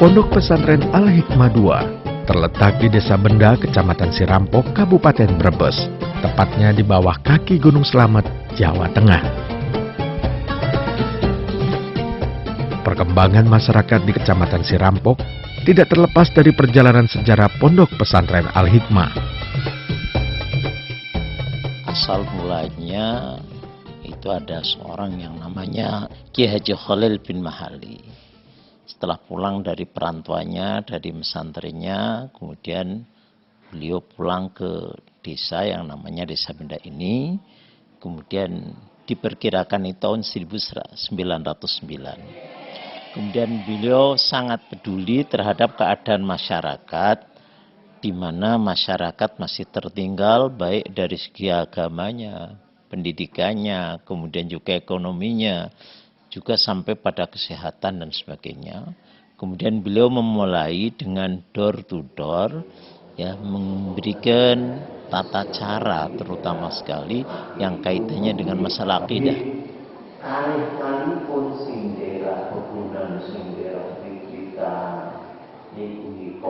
Pondok Pesantren Al-Hikmah II terletak di Desa Benda, Kecamatan Sirampok, Kabupaten Brebes, tepatnya di bawah kaki Gunung Slamet, Jawa Tengah. Perkembangan masyarakat di Kecamatan Sirampok tidak terlepas dari perjalanan sejarah Pondok Pesantren Al-Hikmah. Asal mulanya itu ada seorang yang namanya Ki Haji Khalil bin Mahali. Setelah pulang dari perantuannya, dari pesantrennya, kemudian beliau pulang ke desa yang namanya Desa Benda ini. Kemudian diperkirakan itu tahun 1909. Kemudian beliau sangat peduli terhadap keadaan masyarakat, di mana masyarakat masih tertinggal baik dari segi agamanya, pendidikannya, kemudian juga ekonominya, juga sampai pada kesehatan dan sebagainya. Kemudian beliau memulai dengan door to door, ya, memberikan tata cara terutama sekali yang kaitannya dengan masalah akidah.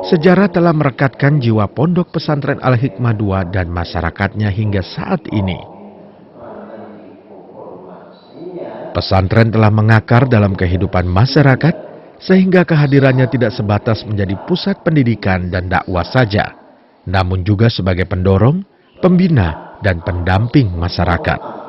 Sejarah telah merekatkan jiwa Pondok Pesantren Al-Hikmah II dan masyarakatnya hingga saat ini. Pesantren telah mengakar dalam kehidupan masyarakat, sehingga kehadirannya tidak sebatas menjadi pusat pendidikan dan dakwah saja, namun juga sebagai pendorong, pembina, dan pendamping masyarakat.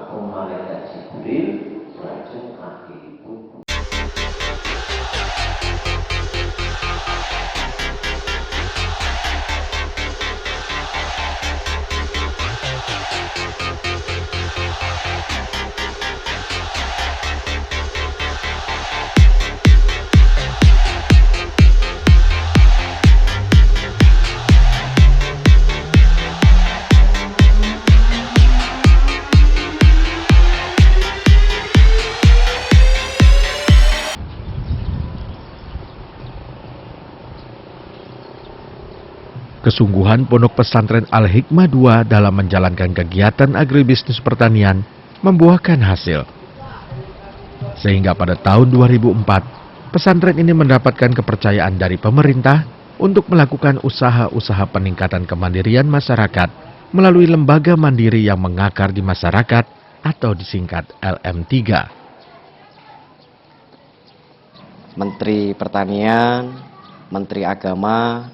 Kesungguhan Pondok Pesantren Al-Hikmah II dalam menjalankan kegiatan agribisnis pertanian membuahkan hasil. Sehingga pada tahun 2004, pesantren ini mendapatkan kepercayaan dari pemerintah untuk melakukan usaha-usaha peningkatan kemandirian masyarakat melalui lembaga mandiri yang mengakar di masyarakat atau disingkat LM3. Menteri Pertanian, Menteri Agama,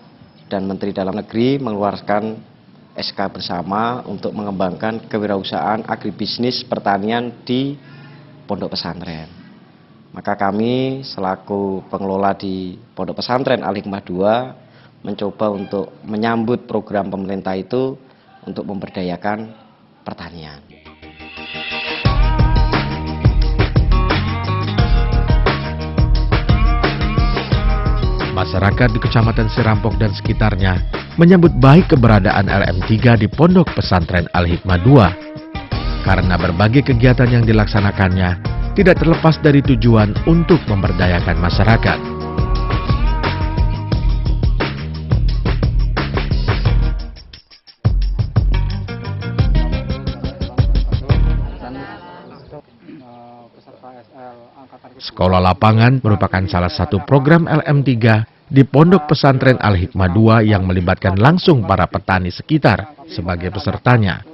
dan Menteri Dalam Negeri mengeluarkan SK bersama untuk mengembangkan kewirausahaan agribisnis pertanian di Pondok Pesantren. Maka kami selaku pengelola di Pondok Pesantren Al-Hikmah II mencoba untuk menyambut program pemerintah itu untuk memberdayakan pertanian. Masyarakat di Kecamatan Sirampok dan sekitarnya menyambut baik keberadaan LM3 di Pondok Pesantren Al-Hikmah II. Karena berbagai kegiatan yang dilaksanakannya tidak terlepas dari tujuan untuk memberdayakan masyarakat. Sekolah lapangan merupakan salah satu program LM3 di Pondok Pesantren Al-Hikmah II yang melibatkan langsung para petani sekitar sebagai pesertanya.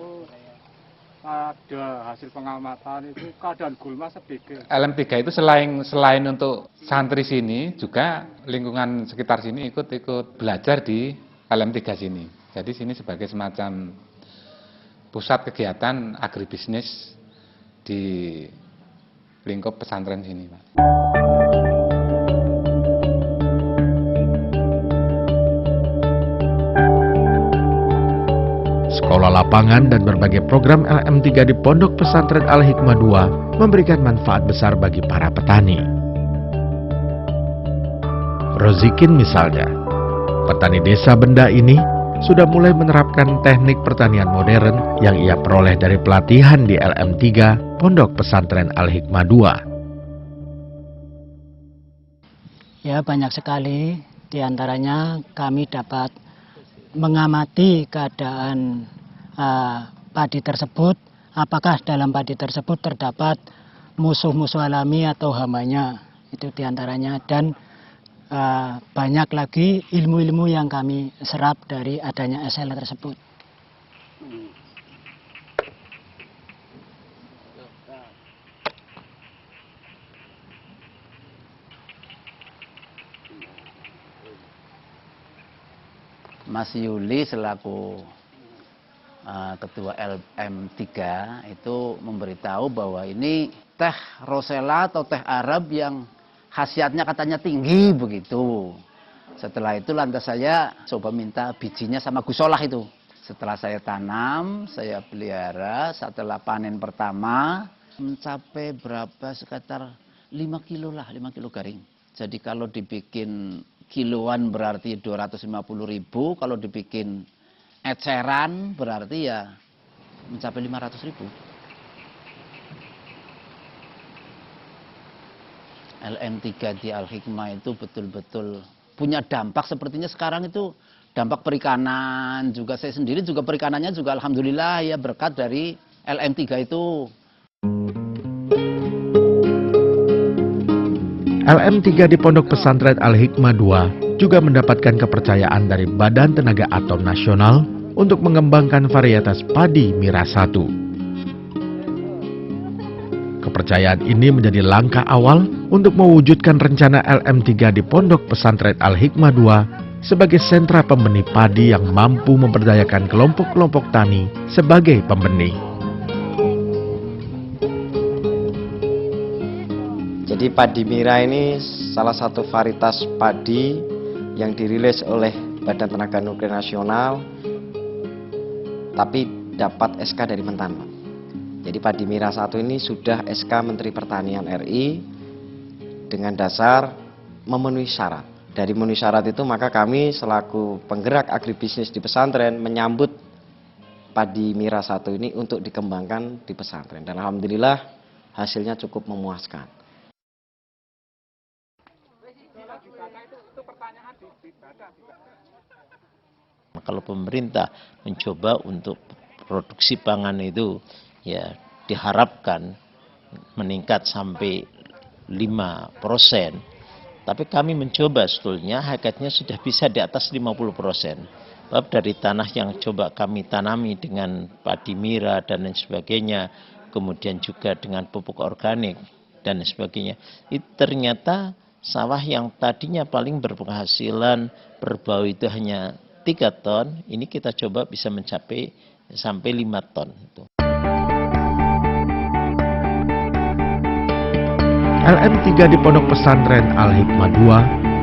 Ada hasil pengamatan itu keadaan gulma sedikit. LM3 itu selain untuk santri sini, juga lingkungan sekitar sini ikut belajar di LM3 sini. Jadi sini sebagai semacam pusat kegiatan agribisnis di lingkup pesantren sini, Pak. Sekolah lapangan dan berbagai program LM3 di Pondok Pesantren Al-Hikmah II memberikan manfaat besar bagi para petani. Rozikin misalnya, petani desa Benda ini sudah mulai menerapkan teknik pertanian modern yang ia peroleh dari pelatihan di LM3 Pondok Pesantren Al-Hikmah II. Ya, banyak sekali. Di antaranya kami dapat mengamati keadaan padi tersebut, apakah dalam padi tersebut terdapat musuh-musuh alami atau hamanya, itu di antaranya. Dan banyak lagi ilmu-ilmu yang kami serap dari adanya SL tersebut. Mas Yuli selaku Ketua LM3 itu memberitahu bahwa ini teh Rosella atau teh Arab yang khasiatnya katanya tinggi begitu. Setelah itu lantas saya coba minta bijinya sama gusolah itu. Setelah saya tanam, saya pelihara, setelah panen pertama mencapai berapa sekitar 5 kilo lah, 5 kilo garing. Jadi kalau dibikin kiloan berarti 250.000, kalau dibikin eceran berarti ya mencapai 500.000. LM3 di Al-Hikmah itu betul-betul punya dampak sepertinya sekarang itu dampak perikanan juga. Saya sendiri juga perikanannya juga alhamdulillah ya berkat dari LM3 itu. LM3 di Pondok Pesantren Al-Hikmah II juga mendapatkan kepercayaan dari Badan Tenaga Atom Nasional untuk mengembangkan varietas padi Mira 1. Kepercayaan ini menjadi langkah awal untuk mewujudkan rencana LM3 di Pondok Pesantren Al-Hikmah II sebagai sentra pembenih padi yang mampu memberdayakan kelompok-kelompok tani sebagai pembenih. Jadi padi Mira ini salah satu varietas padi yang dirilis oleh Badan Tenaga Nuklir Nasional, tapi dapat SK dari Mentan. Jadi padi Mira 1 ini sudah SK Menteri Pertanian RI dengan dasar memenuhi syarat. Dari memenuhi syarat itu maka kami selaku penggerak agribisnis di pesantren menyambut padi Mira 1 ini untuk dikembangkan di pesantren. Dan alhamdulillah hasilnya cukup memuaskan. Kalau pemerintah mencoba untuk produksi pangan itu ya diharapkan meningkat sampai 5%. Tapi kami mencoba sebetulnya hakikatnya sudah bisa di atas 50%. Sebab dari tanah yang coba kami tanami dengan padi Mira dan lain sebagainya, kemudian juga dengan pupuk organik dan sebagainya, itu ternyata sawah yang tadinya paling berpenghasilan per bau itu hanya 3 ton, ini kita coba bisa mencapai sampai 5 ton. LM3 di Pondok Pesantren Al-Hikmah II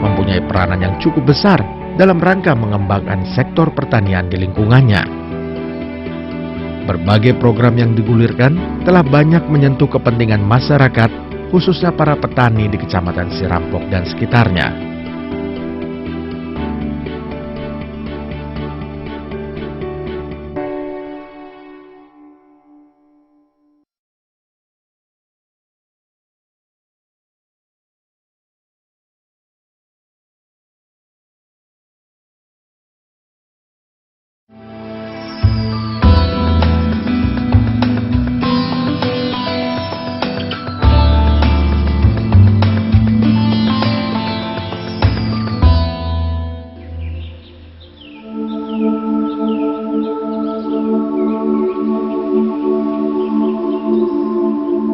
mempunyai peranan yang cukup besar dalam rangka mengembangkan sektor pertanian di lingkungannya. Berbagai program yang digulirkan telah banyak menyentuh kepentingan masyarakat, khususnya para petani di Kecamatan Sirampok dan sekitarnya.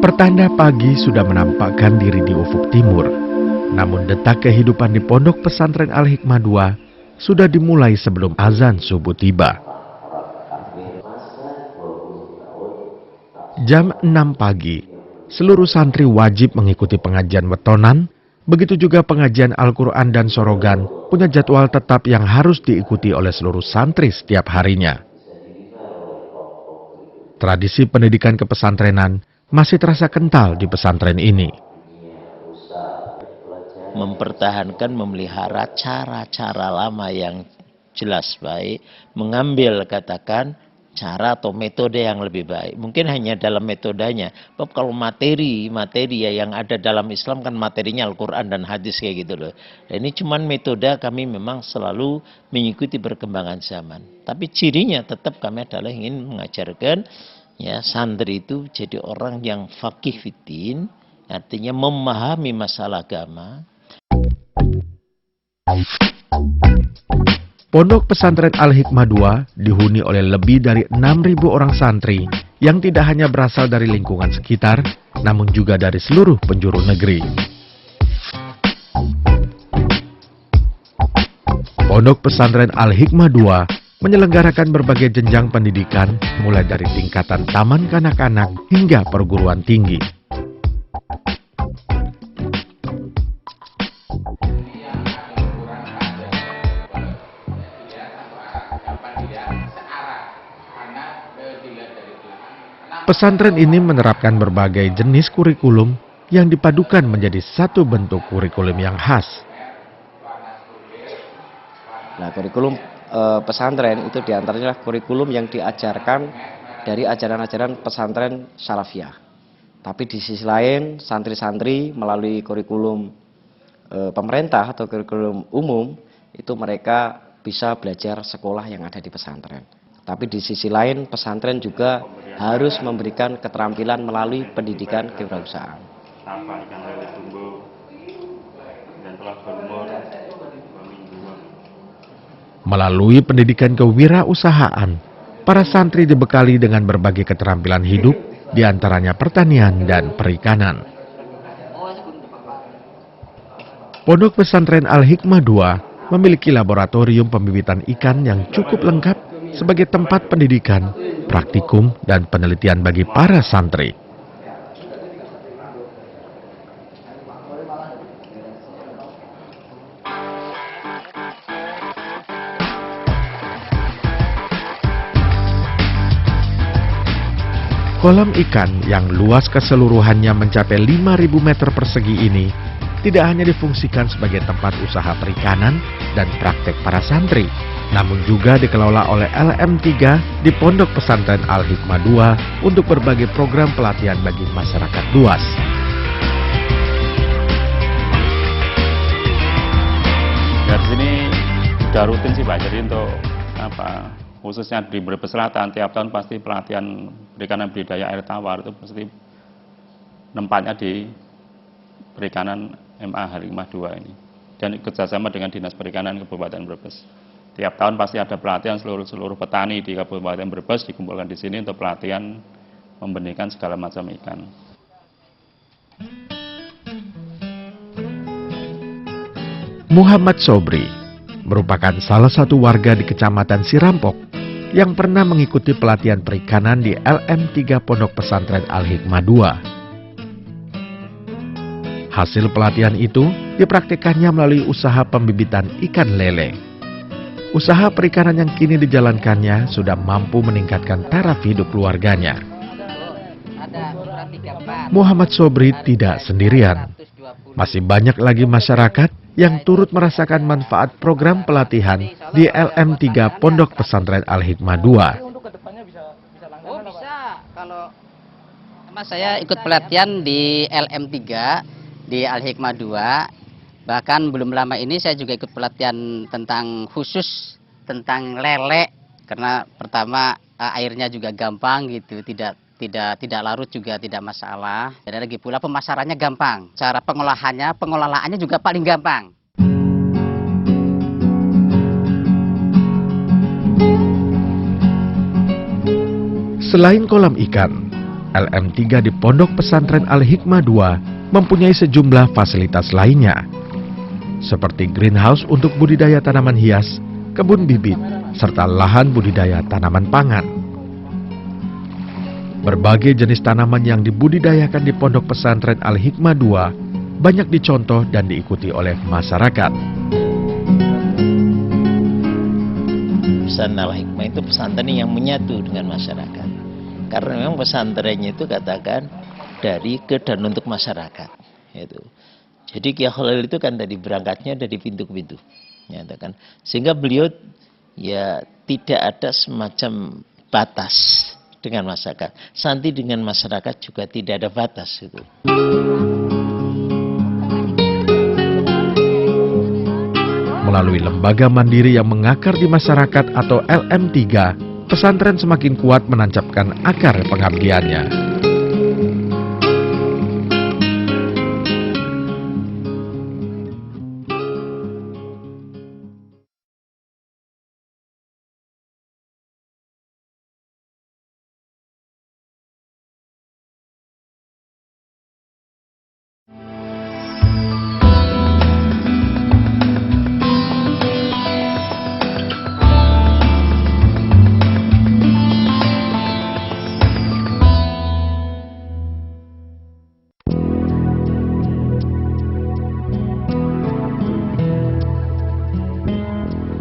Pertanda pagi sudah menampakkan diri di ufuk timur. Namun detak kehidupan di Pondok Pesantren Al-Hikmah II sudah dimulai sebelum azan subuh tiba. Jam 6 pagi, seluruh santri wajib mengikuti pengajian wetonan, begitu juga pengajian Al-Quran dan sorogan punya jadwal tetap yang harus diikuti oleh seluruh santri setiap harinya. Tradisi pendidikan kepesantrenan masih terasa kental di pesantren ini. Mempertahankan, memelihara cara-cara lama yang jelas baik, mengambil katakan cara atau metode yang lebih baik. Mungkin hanya dalam metodenya. Sebab kalau materi ya yang ada dalam Islam kan materinya Al-Quran dan hadis kayak gitu loh. Dan ini cuman metode kami memang selalu mengikuti perkembangan zaman. Tapi cirinya tetap kami adalah ingin mengajarkan ya santri itu jadi orang yang faqih fiddin, artinya memahami masalah agama. Pondok Pesantren Al-Hikmah II dihuni oleh lebih dari 6.000 orang santri yang tidak hanya berasal dari lingkungan sekitar, namun juga dari seluruh penjuru negeri. Pondok Pesantren Al-Hikmah II menyelenggarakan berbagai jenjang pendidikan mulai dari tingkatan taman kanak-kanak hingga perguruan tinggi. Pesantren ini menerapkan berbagai jenis kurikulum yang dipadukan menjadi satu bentuk kurikulum yang khas. Nah, kurikulum pesantren itu diantaranya kurikulum yang diajarkan dari ajaran-ajaran pesantren salafiyah. Tapi di sisi lain, santri-santri melalui kurikulum pemerintah atau kurikulum umum, itu mereka bisa belajar sekolah yang ada di pesantren. Tapi di sisi lain, pesantren juga harus memberikan keterampilan melalui pendidikan kewirausahaan. Melalui pendidikan kewirausahaan, para santri dibekali dengan berbagai keterampilan hidup, diantaranya pertanian dan perikanan. Pondok Pesantren Al-Hikmah II memiliki laboratorium pembibitan ikan yang cukup lengkap sebagai tempat pendidikan, praktikum, dan penelitian bagi para santri. Kolam ikan yang luas keseluruhannya mencapai 5.000 meter persegi ini tidak hanya difungsikan sebagai tempat usaha perikanan dan praktek para santri, namun juga dikelola oleh LM3 di Pondok Pesantren Al-Hikmah II untuk berbagai program pelatihan bagi masyarakat luas. Dari sini sudah rutin sih Pak, jadi untuk khususnya di Brebes Selatan tiap tahun pasti pelatihan perikanan budidaya air tawar itu pasti tempatnya di perikanan MA Al-Hikmah II ini, dan kerjasama dengan Dinas Perikanan Kabupaten Brebes. Tiap tahun pasti ada pelatihan seluruh petani di Kabupaten Brebes dikumpulkan di sini untuk pelatihan membenihkan segala macam ikan. Muhammad Sobri merupakan salah satu warga di Kecamatan Sirampok yang pernah mengikuti pelatihan perikanan di LM3 Pondok Pesantren Al-Hikmah II. Hasil pelatihan itu dipraktikkannya melalui usaha pembibitan ikan lele. Usaha perikanan yang kini dijalankannya sudah mampu meningkatkan taraf hidup keluarganya. Muhammad Sobri tidak sendirian. Masih banyak lagi masyarakat yang turut merasakan manfaat program pelatihan di LM3 Pondok Pesantren Al-Hikmah II. Oh bisa, kalau saya ikut pelatihan di LM3 di Al-Hikmah II, bahkan belum lama ini saya juga ikut pelatihan khusus tentang lele, karena pertama airnya juga gampang gitu, tidak larut juga tidak masalah, dan lagi pula pemasarannya gampang, cara pengelolaannya juga paling gampang. Selain kolam ikan, LM3 di Pondok Pesantren Al-Hikmah II mempunyai sejumlah fasilitas lainnya, seperti greenhouse untuk budidaya tanaman hias, kebun bibit, serta lahan budidaya tanaman pangan. Berbagai jenis tanaman yang dibudidayakan di Pondok Pesantren Al-Hikmah II banyak dicontoh dan diikuti oleh masyarakat. Pesantren Al-Hikmah itu pesantren yang menyatu dengan masyarakat. Karena memang pesantrennya itu katakan dari ke dan untuk masyarakat. Itu. Jadi Kiai Khalil itu kan tadi berangkatnya dari pintu ke pintu. Nyatakan. Sehingga beliau ya tidak ada semacam batas dengan masyarakat. Santri dengan masyarakat juga tidak ada batas itu. Melalui lembaga mandiri yang mengakar di masyarakat atau LM3, pesantren semakin kuat menancapkan akar pengabdiannya.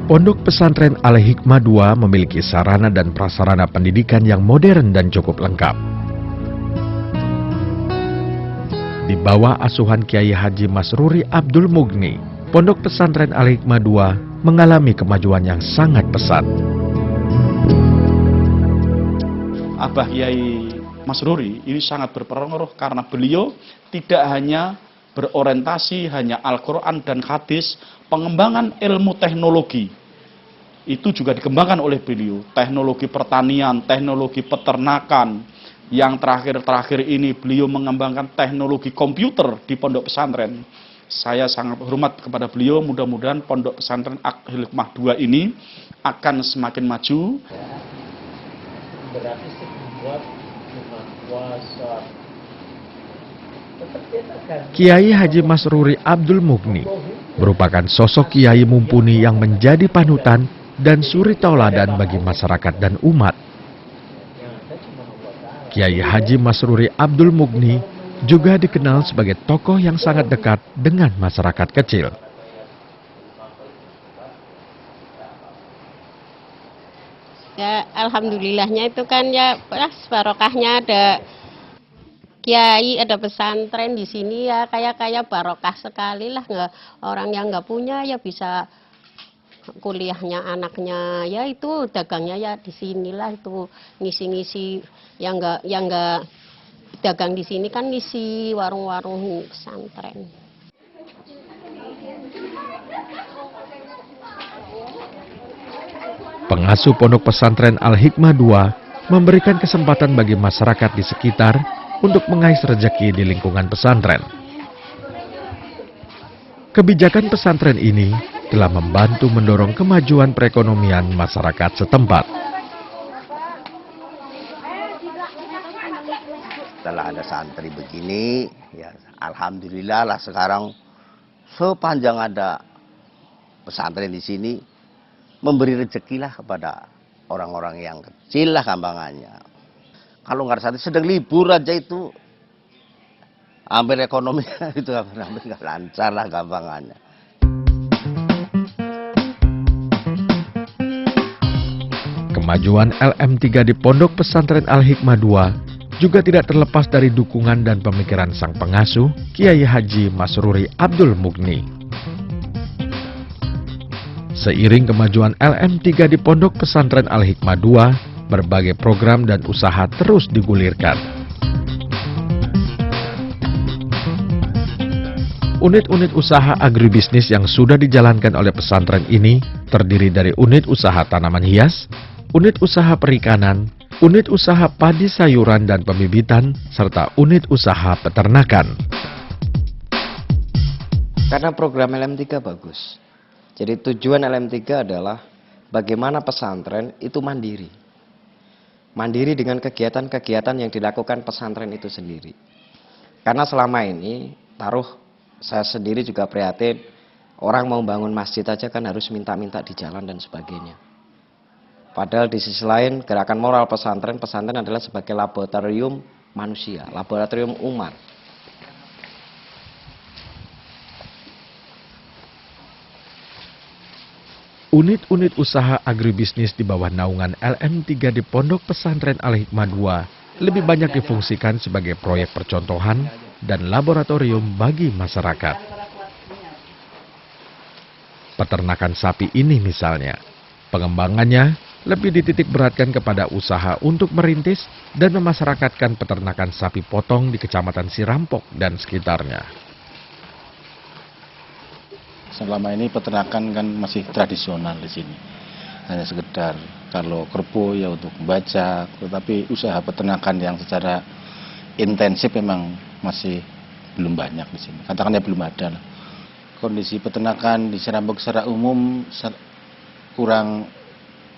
Pondok Pesantren Al-Hikmah II memiliki sarana dan prasarana pendidikan yang modern dan cukup lengkap. Di bawah asuhan Kiai Haji Masruri Abdul Mugni, Pondok Pesantren Al-Hikmah II mengalami kemajuan yang sangat pesat. Abah Kiai Masruri ini sangat berpengaruh karena beliau tidak hanya berorientasi hanya Al-Quran dan hadis, pengembangan ilmu teknologi itu juga dikembangkan oleh beliau. Teknologi pertanian, teknologi peternakan, yang terakhir-terakhir ini beliau mengembangkan teknologi komputer di pondok pesantren. Saya sangat hormat kepada beliau, mudah-mudahan pondok pesantren Al-Hikmah II ini akan semakin maju. Kiai Haji Masruri Abdul Mugni merupakan sosok kiai mumpuni yang menjadi panutan dan suri tauladan bagi masyarakat dan umat. Kiai Haji Masruri Abdul Mugni juga dikenal sebagai tokoh yang sangat dekat dengan masyarakat kecil. Ya, alhamdulillahnya itu kan ya barokahnya ada kiai, ada pesantren di sini ya, kayak barokah sekali lah. Nggak, orang yang nggak punya ya bisa kuliahnya anaknya ya itu dagangnya ya di sinilah, itu ngisi-ngisi yang nggak dagang di sini kan ngisi warung-warung pesantren. Pengasuh Pondok Pesantren Al-Hikmah II memberikan kesempatan bagi masyarakat di sekitar untuk mengais rezeki di lingkungan pesantren. Kebijakan pesantren ini telah membantu mendorong kemajuan perekonomian masyarakat setempat. Setelah ada santri begini, ya alhamdulillah lah sekarang sepanjang ada pesantren di sini memberi rezeki lah kepada orang-orang yang kecil lah gampangannya. Kalau nggak ada santri sedang libur aja itu hampir ekonomi itu hampir nggak lancar lah gampangannya. Kemajuan LM3 di Pondok Pesantren Al-Hikmah II juga tidak terlepas dari dukungan dan pemikiran sang pengasuh, Kiai Haji Masruri Abdul Mugni. Seiring kemajuan LM3 di Pondok Pesantren Al-Hikmah II, berbagai program dan usaha terus digulirkan. Unit-unit usaha agribisnis yang sudah dijalankan oleh pesantren ini terdiri dari unit usaha tanaman hias, unit usaha perikanan, unit usaha padi sayuran dan pembibitan, serta unit usaha peternakan. Karena program LM3 bagus. Jadi tujuan LM3 adalah bagaimana pesantren itu mandiri. Mandiri dengan kegiatan-kegiatan yang dilakukan pesantren itu sendiri. Karena selama ini, saya sendiri juga prihatin, orang mau bangun masjid aja kan harus minta-minta di jalan dan sebagainya. Padahal di sisi lain, gerakan moral pesantren adalah sebagai laboratorium manusia, laboratorium umat. Unit-unit usaha agribisnis di bawah naungan LM3 di Pondok Pesantren Al-Hikmah II lebih banyak difungsikan sebagai proyek percontohan dan laboratorium bagi masyarakat. Peternakan sapi ini misalnya, pengembangannya lebih dititik beratkan kepada usaha untuk merintis dan memasyarakatkan peternakan sapi potong di Kecamatan Sirampok dan sekitarnya. Selama ini peternakan kan masih tradisional di sini. Hanya sekedar kalau kerbau ya untuk membaca, tetapi usaha peternakan yang secara intensif memang masih belum banyak di sini. Katakannya belum ada lah. Kondisi peternakan di Sirampok secara umum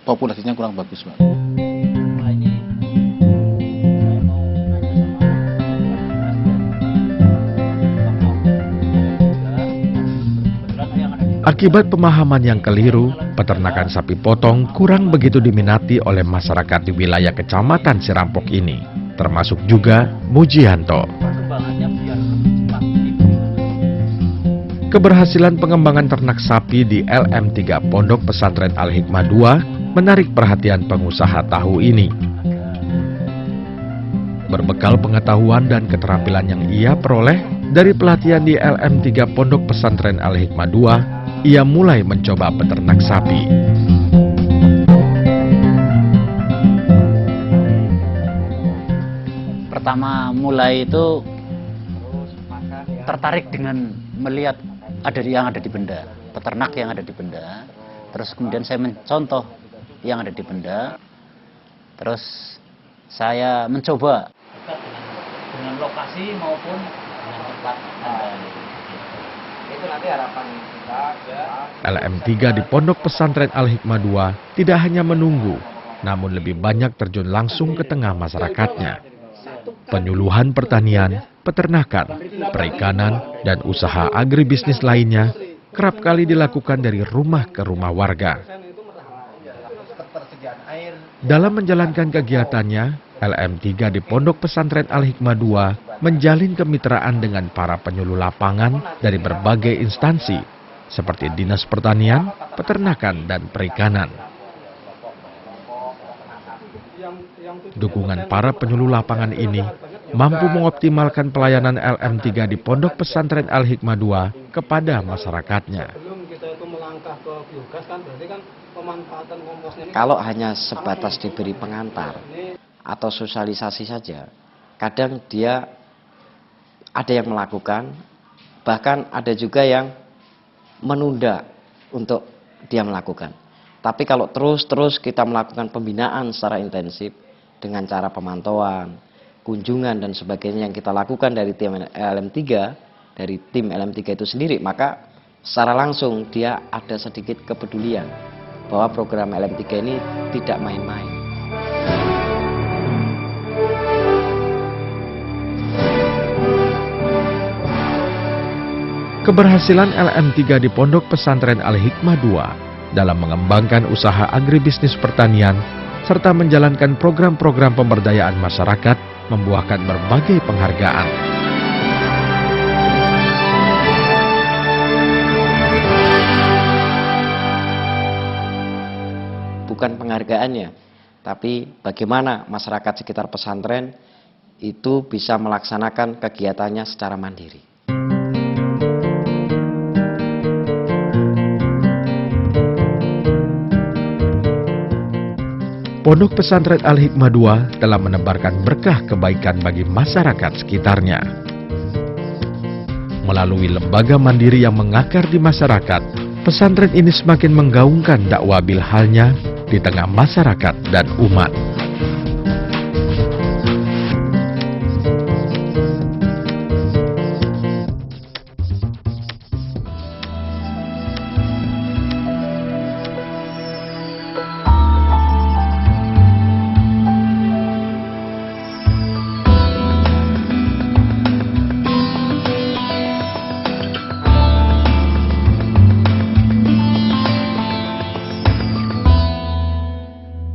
populasinya kurang bagus, Pak. Akibat pemahaman yang keliru, peternakan sapi potong kurang begitu diminati oleh masyarakat di wilayah Kecamatan Sirampok ini, termasuk juga Mujianto. Keberhasilan pengembangan ternak sapi di LM3 Pondok Pesantren Al-Hikmah 2 menarik perhatian pengusaha tahu ini. Berbekal pengetahuan dan keterampilan yang ia peroleh dari pelatihan di LM3 Pondok Pesantren Al-Hikmah 2, ia mulai mencoba peternak sapi. Pertama mulai itu tertarik dengan melihat yang ada di Benda, peternak yang ada di Benda. Terus kemudian saya mencontoh yang ada di Benda. Terus saya mencoba dengan lokasi maupun dengan tempat itu nanti harapan kita. LM3 di Pondok Pesantren Al-Hikmah 2 tidak hanya menunggu, namun lebih banyak terjun langsung ke tengah masyarakatnya. Penyuluhan pertanian, peternakan, perikanan, dan usaha agribisnis lainnya kerap kali dilakukan dari rumah ke rumah warga. Dalam menjalankan kegiatannya, LM3 di Pondok Pesantren Al-Hikmah 2 menjalin kemitraan dengan para penyuluh lapangan dari berbagai instansi, seperti Dinas Pertanian, Peternakan, dan Perikanan. Dukungan para penyuluh lapangan ini mampu mengoptimalkan pelayanan LM3 di Pondok Pesantren Al-Hikmah 2 kepada masyarakatnya. Kalau hanya sebatas diberi pengantar atau sosialisasi saja, kadang dia ada yang melakukan, bahkan ada juga yang menunda untuk dia melakukan. Tapi kalau terus kita melakukan pembinaan secara intensif dengan cara pemantauan, kunjungan dan sebagainya yang kita lakukan dari tim LM3, dari tim LM3 itu sendiri, maka secara langsung dia ada sedikit kepedulian bahwa program LM3 ini tidak main-main. Keberhasilan LM3 di Pondok Pesantren Al-Hikmah 2 dalam mengembangkan usaha agribisnis pertanian serta menjalankan program-program pemberdayaan masyarakat membuahkan berbagai penghargaan. Bukan penghargaannya, tapi bagaimana masyarakat sekitar pesantren itu bisa melaksanakan kegiatannya secara mandiri. Pondok Pesantren Al-Hikmah 2 telah menebarkan berkah kebaikan bagi masyarakat sekitarnya. Melalui lembaga mandiri yang mengakar di masyarakat, pesantren ini semakin menggaungkan dakwah bilhalnya di tengah masyarakat dan umat.